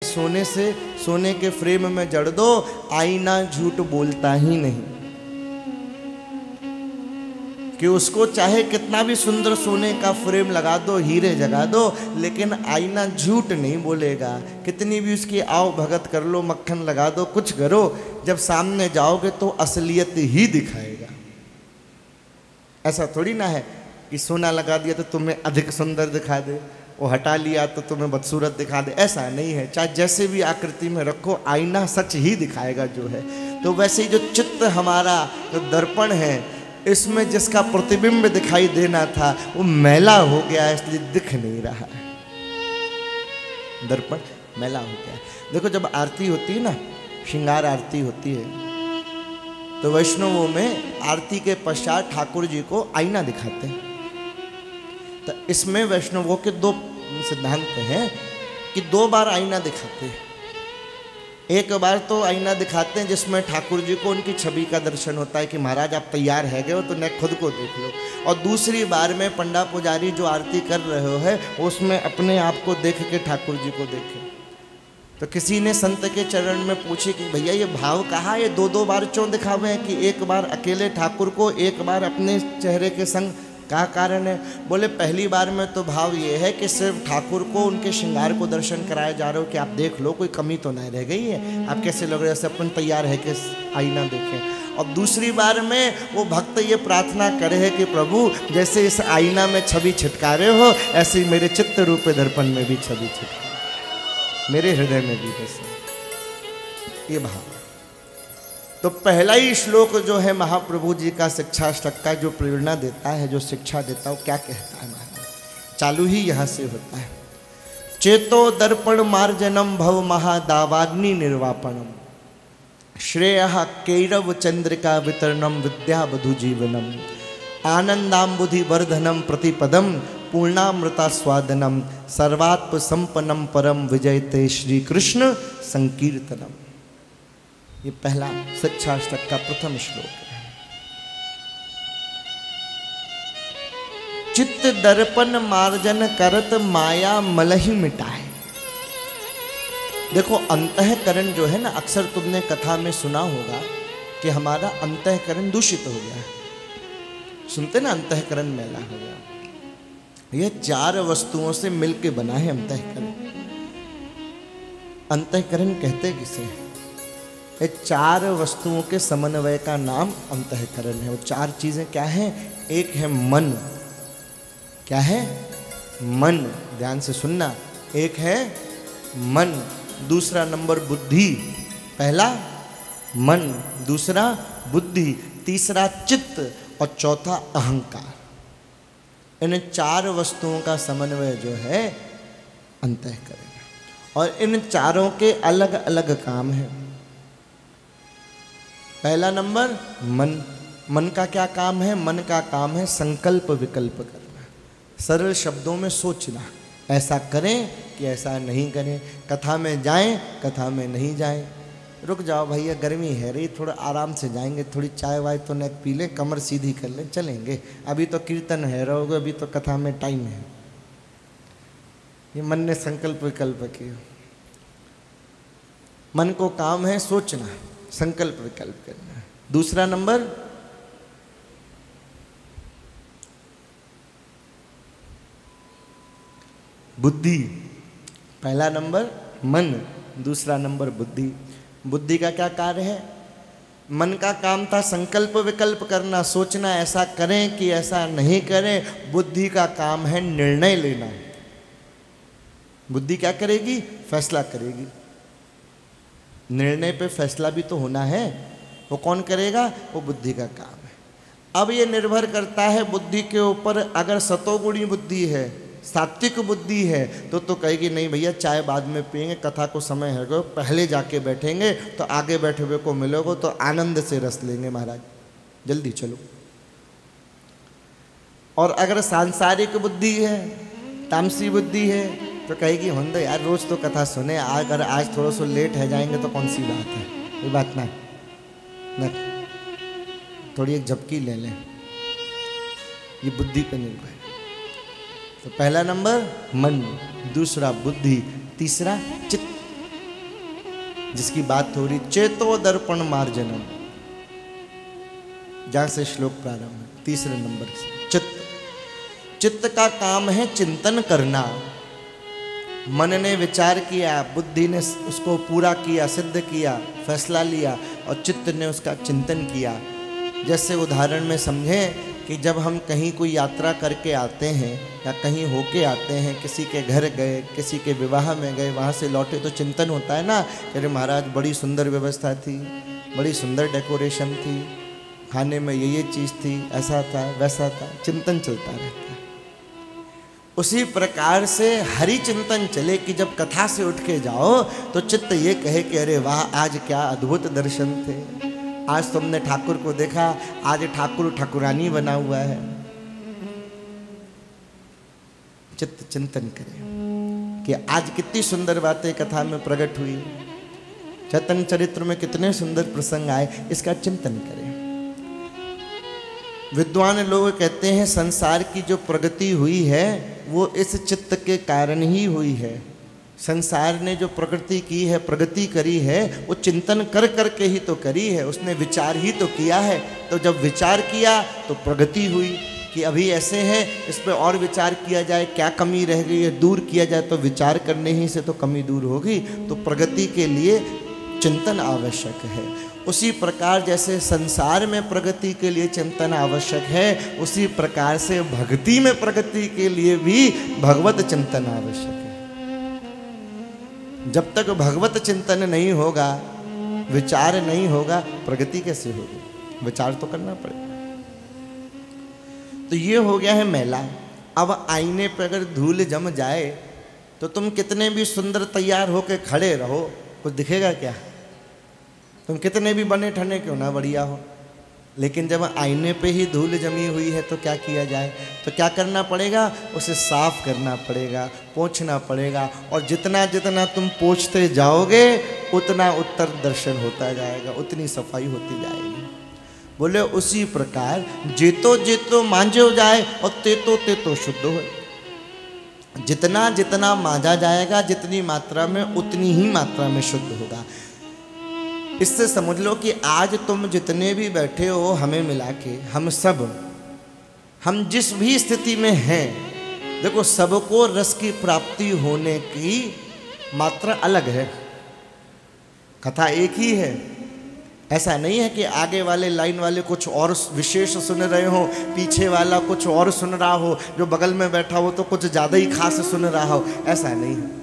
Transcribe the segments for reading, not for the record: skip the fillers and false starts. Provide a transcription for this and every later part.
सोने के फ्रेम में जड़ दो, आईना झूठ बोलता ही नहीं। कि उसको चाहे कितना भी सुंदर सोने का फ्रेम लगा दो, हीरे जगा दो, लेकिन आईना झूठ नहीं बोलेगा। कितनी भी उसकी आओ भगत कर लो, मक्खन लगा दो, कुछ करो, जब सामने जाओगे तो असलियत ही दिखाएगा। ऐसा थोड़ी ना है कि सोना लगा दिया तो तुम्हें अधिक सुंदर दिखा दे, वो हटा लिया तो तुम्हें बदसूरत दिखा दे, ऐसा नहीं है। चाहे जैसे भी आकृति में रखो, आईना सच ही दिखाएगा जो है। तो वैसे ही जो चित्त हमारा जो दर्पण है, इसमें जिसका प्रतिबिंब दिखाई देना था वो मैला हो गया, इसलिए दिख नहीं रहा है। दर्पण मैला हो गया। देखो जब आरती होती है ना, श्रृंगार आरती होती है, तो वैष्णवों में आरती के पश्चात ठाकुर जी को आईना दिखाते हैं। तो इसमें वैष्णवों के दो सिद्धांत हैं कि 2 बार आईना दिखाते हैं। एक बार तो आईना दिखाते हैं जिसमें ठाकुर जी को उनकी छवि का दर्शन होता है कि महाराज आप तैयार है गए हो तो न खुद को देख लो। और दूसरी बार में पंडा पुजारी जो आरती कर रहे हो है, उसमें अपने आप को देख के ठाकुर जी को देखे। तो किसी ने संत के चरण में पूछे कि भैया ये भाव कहाँ, ये 2-2 बार क्यों दिखावे हैं कि एक बार अकेले ठाकुर को, एक बार अपने चेहरे के संग, क्या कारण है? बोले पहली बार में तो भाव ये है कि सिर्फ ठाकुर को उनके श्रृंगार को दर्शन कराए जा रहे हो कि आप देख लो, कोई कमी तो नहीं रह गई है, आप कैसे लग रहे हो, जैसे अपन तैयार है कि आईना देखें। और दूसरी बार में वो भक्त ये प्रार्थना करे है कि प्रभु जैसे इस आईना में छवि छिटका रहे हो, ऐसे ही मेरे चित्त रूपे दर्पण में भी छवि छिटका, मेरे हृदय में भी बसे, ये भाव। तो पहला ही श्लोक जो है महाप्रभु जी का शिक्षाष्टक का जो प्रेरणा देता है, जो शिक्षा देता है, वो क्या कहता है महाराज? चालू ही यहाँ से होता है। चेतो दर्पण मार्जनम भव महादावाग्नि निर्वापणम श्रेयः कैरव चंद्रिका वितरणम विद्या बधु जीवनम आनंदाम्बुधि वर्धनम प्रतिपदम पूर्णामृता स्वादनम सर्वात्म संपन्नम परम विजयते श्री कृष्ण संकीर्तनम। ये पहला शिक्षाष्टक का प्रथम श्लोक है। चित्त दर्पण मार्जन करत माया मलहि मिटाए। देखो अंतःकरण जो है ना, अक्सर तुमने कथा में सुना होगा कि हमारा अंतःकरण दूषित हो गया है। सुनते ना, अंतःकरण मैला हो गया। यह 4 वस्तुओं से मिलके बना है अंतःकरण। अंतःकरण कहते किसे? ये 4 वस्तुओं के समन्वय का नाम अंतःकरण है। वो 4 चीजें क्या हैं? एक है मन। क्या है? मन। ध्यान से सुनना। एक है मन, दूसरा नंबर बुद्धि। पहला मन, दूसरा बुद्धि, तीसरा चित्त और चौथा अहंकार। इन 4 वस्तुओं का समन्वय जो है अंतःकरण। और इन चारों के अलग अलग काम हैं। पहला नंबर मन। मन का क्या काम है? मन का काम है संकल्प विकल्प करना, सरल शब्दों में सोचना, ऐसा करें कि ऐसा नहीं करें, कथा में जाएं, कथा में नहीं जाएं, रुक जाओ भैया गर्मी है रही, थोड़ा आराम से जाएंगे, थोड़ी चाय वाय तो न पी लें, कमर सीधी कर लें, चलेंगे, अभी तो कीर्तन है, रहोगे, अभी तो कथा में टाइम है। ये मन ने संकल्प विकल्प किया। मन को काम है सोचना, संकल्प विकल्प करना। दूसरा नंबर बुद्धि। पहला नंबर मन, दूसरा नंबर बुद्धि। बुद्धि का क्या कार्य है? मन का काम था संकल्प विकल्प करना, सोचना, ऐसा करें कि ऐसा नहीं करें। बुद्धि का काम है निर्णय लेना। बुद्धि क्या करेगी? फैसला करेगी। निर्णय पे फैसला भी तो होना है, वो कौन करेगा? वो बुद्धि का काम है। अब ये निर्भर करता है बुद्धि के ऊपर। अगर सतोगुणी बुद्धि है, सात्विक बुद्धि है, तो कहेगी नहीं भैया चाय बाद में पियेंगे, कथा को समय है, पहले जाके बैठेंगे तो आगे बैठे हुए को मिलोगे तो आनंद से रस लेंगे महाराज, जल्दी चलो। और अगर सांसारिक बुद्धि है, तामसी बुद्धि है, तो कहेगी होंदे यार रोज तो कथा सुने, अगर आज थोड़ा सा लेट है जाएंगे तो कौन सी बात है, ये बात ना, थोड़ी एक झपकी ले लें। ये बुद्धि पे निर्भर है। तो पहला नंबर मन, दूसरा बुद्धि, तीसरा चित्त। जिसकी बात हो रही, चेतो दर्पण मार्जनम, जहां से श्लोक प्रारंभ है, तीसरे नंबर से। चित्त, चित्त का काम है चिंतन करना। मन ने विचार किया, बुद्धि ने उसको पूरा किया, सिद्ध किया, फैसला लिया, और चित्त ने उसका चिंतन किया। जैसे उदाहरण में समझें कि जब हम कहीं कोई यात्रा करके आते हैं या कहीं होके आते हैं, किसी के घर गए, किसी के विवाह में गए, वहाँ से लौटे तो चिंतन होता है ना, अरे महाराज बड़ी सुंदर व्यवस्था थी, बड़ी सुंदर डेकोरेशन थी, खाने में ये चीज़ थी, ऐसा था वैसा था, चिंतन चलता रहता है। उसी प्रकार से हरि चिंतन चले कि जब कथा से उठ के जाओ तो चित्त ये कहे कि अरे वाह, आज क्या अद्भुत दर्शन थे, आज तुमने ठाकुर को देखा, आज ठाकुर ठाकुरानी बना हुआ है। चित्त चिंतन करे कि आज कितनी सुंदर बातें कथा में प्रकट हुई, चैतन्य चरित्र में कितने सुंदर प्रसंग आए, इसका चिंतन करें। विद्वान लोग कहते हैं संसार की जो प्रगति हुई है वो इस चित्त के कारण ही हुई है। संसार ने जो प्रगति की है, प्रगति करी है, वो चिंतन कर करके ही तो करी है, उसने विचार ही तो किया है। तो जब विचार किया तो प्रगति हुई कि अभी ऐसे हैं, इस पर और विचार किया जाए, क्या कमी रह गई है, दूर किया जाए, तो विचार करने ही से तो कमी दूर होगी। तो प्रगति के लिए चिंतन आवश्यक है। उसी प्रकार जैसे संसार में प्रगति के लिए चिंतन आवश्यक है, उसी प्रकार से भक्ति में प्रगति के लिए भी भगवत चिंतन आवश्यक है। जब तक भगवत चिंतन नहीं होगा, विचार नहीं होगा, प्रगति कैसे होगी? विचार तो करना पड़ेगा। तो ये हो गया है मेला। अब आईने पर अगर धूल जम जाए तो तुम कितने भी सुंदर तैयार होकर खड़े रहो, कुछ दिखेगा क्या? तुम कितने भी बने ठने क्यों ना बढ़िया हो, लेकिन जब आईने पे ही धूल जमी हुई है तो क्या किया जाए? तो क्या करना पड़ेगा? उसे साफ करना पड़ेगा, पोंछना पड़ेगा। और जितना जितना तुम पोंछते जाओगे उतना उत्तर दर्शन होता जाएगा, उतनी सफाई होती जाएगी। बोले उसी प्रकार जेतो जेतो मांझो जाए और तेतो तेतो शुद्ध हो। जितना जितना मांझा जाएगा, जितनी मात्रा में, उतनी ही मात्रा में शुद्ध होगा। इससे समझ लो कि आज तुम जितने भी बैठे हो, हमें मिला के हम सब, हम जिस भी स्थिति में हैं, देखो सबको रस की प्राप्ति होने की मात्रा अलग है। कथा एक ही है। ऐसा नहीं है कि आगे वाले लाइन वाले कुछ और विशेष सुन रहे हो, पीछे वाला कुछ और सुन रहा हो, जो बगल में बैठा हो तो कुछ ज़्यादा ही खास सुन रहा हो, ऐसा नहीं है।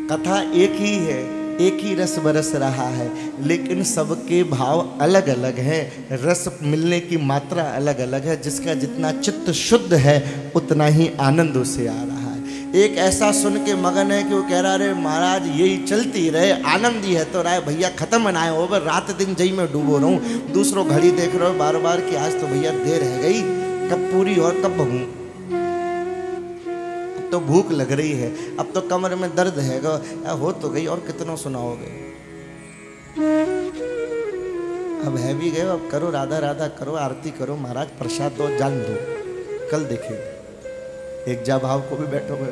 कथा एक ही है, एक ही रस बरस रहा है, लेकिन सबके भाव अलग अलग हैं, रस मिलने की मात्रा अलग अलग है। जिसका जितना चित्त शुद्ध है उतना ही आनंद उसे आ रहा है। एक ऐसा सुन के मगन है कि वो कह रहा है महाराज यही चलती रहे, आनंद ही है तो रहा भैया, खत्म ना हो, रात दिन जई में डूबो रहूं। दूसरों घड़ी देख रहे हो बार बार कि आज तो भैया देर रह गई, कब पूरी और कब भगूं, तो भूख लग रही है, अब तो कमर में दर्द है, हो तो गई और कितना सुनाओगे, अब है भी गए, अब करो राधा राधा करो, आरती करो, महाराज प्रसाद दो, जान दो, कल देखेंगे। एक जा भाव को भी बैठोगे।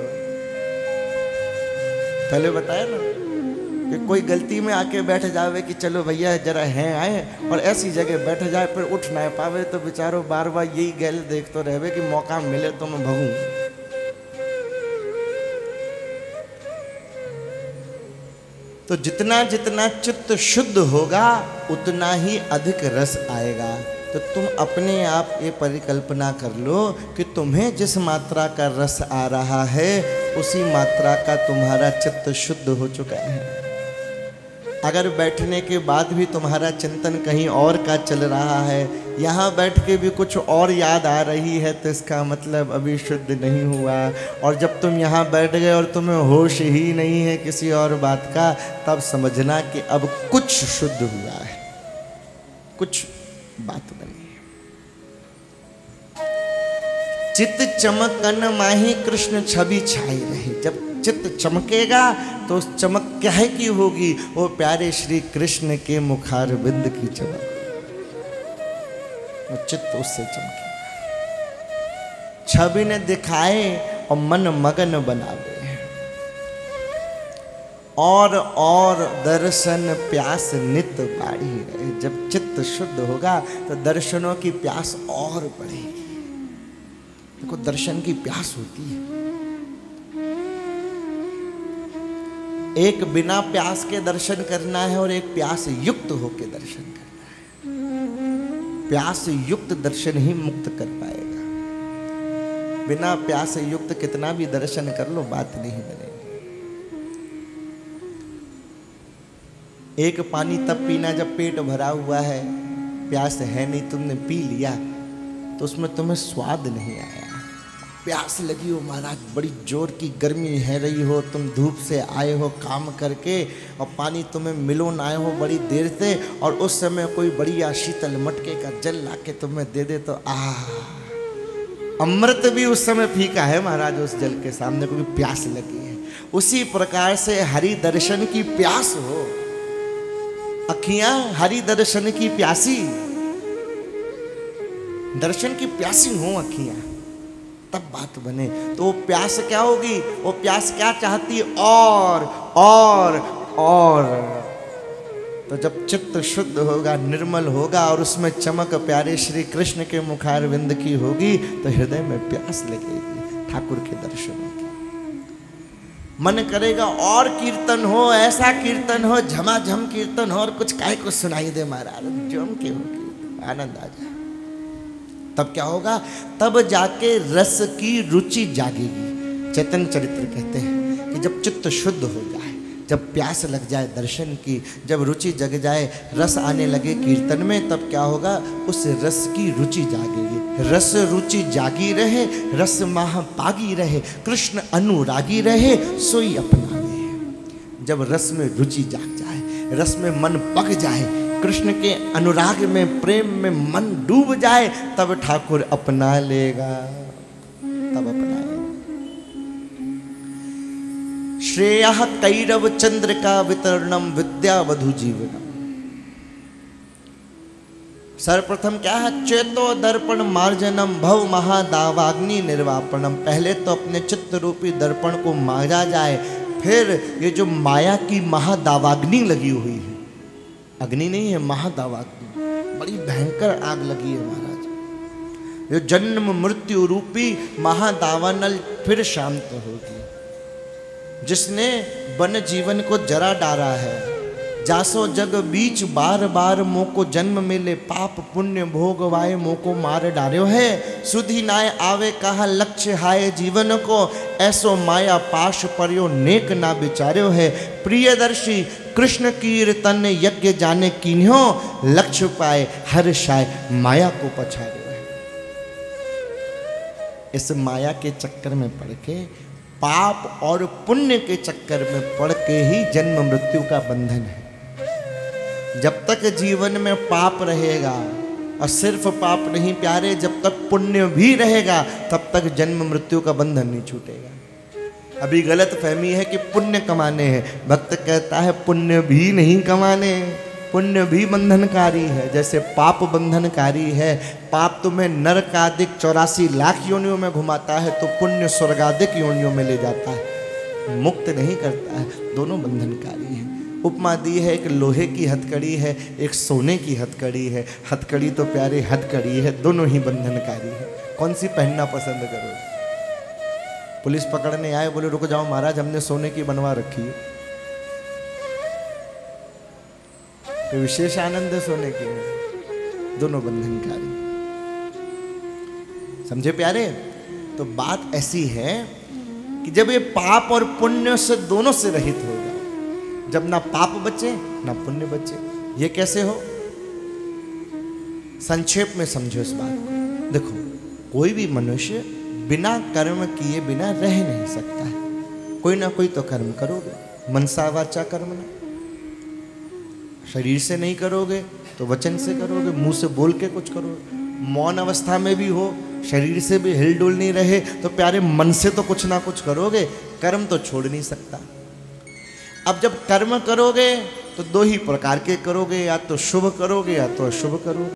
पहले बताया ना कि कोई गलती में आके बैठ जावे कि चलो भैया जरा हैं आए, और ऐसी जगह बैठ जाए फिर उठ ना पावे, तो बेचारो बार बार यही गैल देखते रहे कि मौका मिले तो मैं भगूं। तो जितना जितना चित्त शुद्ध होगा उतना ही अधिक रस आएगा। तो तुम अपने आप ये परिकल्पना कर लो कि तुम्हें जिस मात्रा का रस आ रहा है उसी मात्रा का तुम्हारा चित्त शुद्ध हो चुका है। अगर बैठने के बाद भी तुम्हारा चिंतन कहीं और का चल रहा है, यहाँ बैठ के भी कुछ और याद आ रही है, तो इसका मतलब अभी शुद्ध नहीं हुआ। और जब तुम यहाँ बैठ गए और तुम्हें होश ही नहीं है किसी और बात का, तब समझना कि अब कुछ शुद्ध हुआ है, कुछ बात बनी है। चित्त चमकन माही कृष्ण छवि छाई रही। जब चित्त चमकेगा तो उस चमक क्या है की होगी? वो प्यारे श्री कृष्ण के मुखार बिंद की चमक, वो चित्त उससे चमकेगा। छवि ने दिखाए और मन मगन बनावे। और दर्शन प्यास नित बाढ़ी रहे। जब चित्त शुद्ध होगा तो दर्शनों की प्यास और बढ़ेगी। देखो दर्शन की प्यास होती है। एक बिना प्यास के दर्शन करना है और एक प्यास युक्त होकर दर्शन करना है। प्यास युक्त दर्शन ही मुक्त कर पाएगा। बिना प्यास युक्त कितना भी दर्शन कर लो बात नहीं बनेगी। एक पानी तब पीना जब पेट भरा हुआ है, प्यास है नहीं, तुमने पी लिया तो उसमें तुम्हें स्वाद नहीं आया। प्यास लगी हो महाराज, बड़ी जोर की गर्मी है रही हो, तुम धूप से आए हो काम करके और पानी तुम्हें मिलो ना आए हो बड़ी देर से, और उस समय कोई बढ़िया शीतल मटके का जल लाके तुम्हें दे दे तो अमृत भी उस समय फीका है महाराज उस जल के सामने, क्योंकि प्यास लगी है। उसी प्रकार से हरि दर्शन की प्यास हो, अखियां हरि दर्शन की प्यासी, दर्शन की प्यासी हो अखियां, तब बात बने। तो वो प्यास क्या होगी, वो प्यास क्या चाहती है, और तो जब चित्त शुद्ध होगा, निर्मल होगा और उसमें चमक प्यारे श्री कृष्ण के मुखारविंद की होगी तो हृदय में प्यास लगेगी ठाकुर के दर्शनों की। मन करेगा और कीर्तन हो, ऐसा कीर्तन हो, झमाझम कीर्तन हो, और कुछ काय को सुनाई दे महाराज, जम के होगी, आनंद आ जाए। तब क्या होगा, तब जाके रस की रुचि जागेगी। चैतन्य चरित्र कहते हैं कि जब चित्त शुद्ध हो जाए, जब प्यास लग जाए दर्शन की, जब रुचि जग जाए, रस आने लगे कीर्तन में, तब क्या होगा, उस रस की रुचि जागेगी। रस रुचि जागी रहे, रस माह पागी रहे, कृष्ण अनुरागी रहे, सोई अपनावे। जब रस में रुचि जाग जाए, रस में मन पक जाए, कृष्ण के अनुराग में, प्रेम में मन डूब जाए, तब ठाकुर अपना लेगा, तब अपनाएगा। श्रेयः कैरव चंद्रिका वितरणम विद्यावधु जीवनम। सर्वप्रथम क्या है, चेतो दर्पण मार्जनम भव महादावाग्नि निर्वापणम। पहले तो अपने चित्त रूपी दर्पण को मारा जाए, फिर ये जो माया की महादावाग्नि लगी हुई है, अग्नि नहीं है महादावाग्नि, बड़ी भयंकर आग लगी है महाराज, ये जन्म मृत्यु रूपी महादावानल फिर शांत होगी। जिसने वन जीवन को जरा डारा है, जासो जग बीच बार बार मोको जन्म मिले, पाप पुण्य भोग वाए मोको मार डार्यो है। सुधी नाय आवे कहा लक्ष्य हाय जीवन को, ऐसो माया पाश पर्यो नेक ना विचार्यो है। प्रियदर्शी कृष्ण कीर्तन यज्ञ जाने कीन्हो, लक्ष्य पाए हर शाय माया को पछार्यो है। इस माया के चक्कर में पड़ के, पाप और पुण्य के चक्कर में पड़ के ही जन्म मृत्यु का बंधन है। जब तक जीवन में पाप रहेगा, और सिर्फ पाप नहीं प्यारे, जब तक पुण्य भी रहेगा तब तक जन्म मृत्यु का बंधन नहीं छूटेगा। अभी गलत फहमी है कि पुण्य कमाने हैं, भक्त कहता है पुण्य भी नहीं कमाने, पुण्य भी बंधनकारी है। जैसे पाप बंधनकारी है, पाप तुम्हें नरकादिक 84 लाख योनियों में घुमाता है, तो पुण्य स्वर्गादिक योनियों में ले जाता है, मुक्त नहीं करता है, दोनों बंधनकारी हैं। उपमा दी है, एक लोहे की हथकड़ी है, एक सोने की हथकड़ी है। हथकड़ी तो प्यारे हथकड़ी है, दोनों ही बंधनकारी है। कौन सी पहनना पसंद करो? पुलिस पकड़ने आए, बोले रुको जाओ महाराज, हमने सोने की बनवा रखी है। तो विशेष आनंद है सोने की, दोनों बंधनकारी। समझे प्यारे? तो बात ऐसी है कि जब ये पाप और पुण्य से दोनों से रहित हो जाए, जब ना पाप बचे ना पुण्य बचे, ये कैसे हो? संक्षेप में समझो इस बात को। देखो, कोई भी मनुष्य बिना कर्म किए बिना रह नहीं सकता है। कोई ना कोई तो कर्म करोगे, मनसा वाचा कर्मणा। शरीर से नहीं करोगे तो वचन से करोगे, मुंह से बोल के कुछ करोगे। मौन अवस्था में भी हो, शरीर से भी हिल डुल नहीं रहे तो प्यारे मन से तो कुछ ना कुछ करोगे। कर्म तो छोड़ नहीं सकता। अब जब कर्म करोगे तो दो ही प्रकार के करोगे, या तो शुभ करोगे या तो अशुभ करोगे।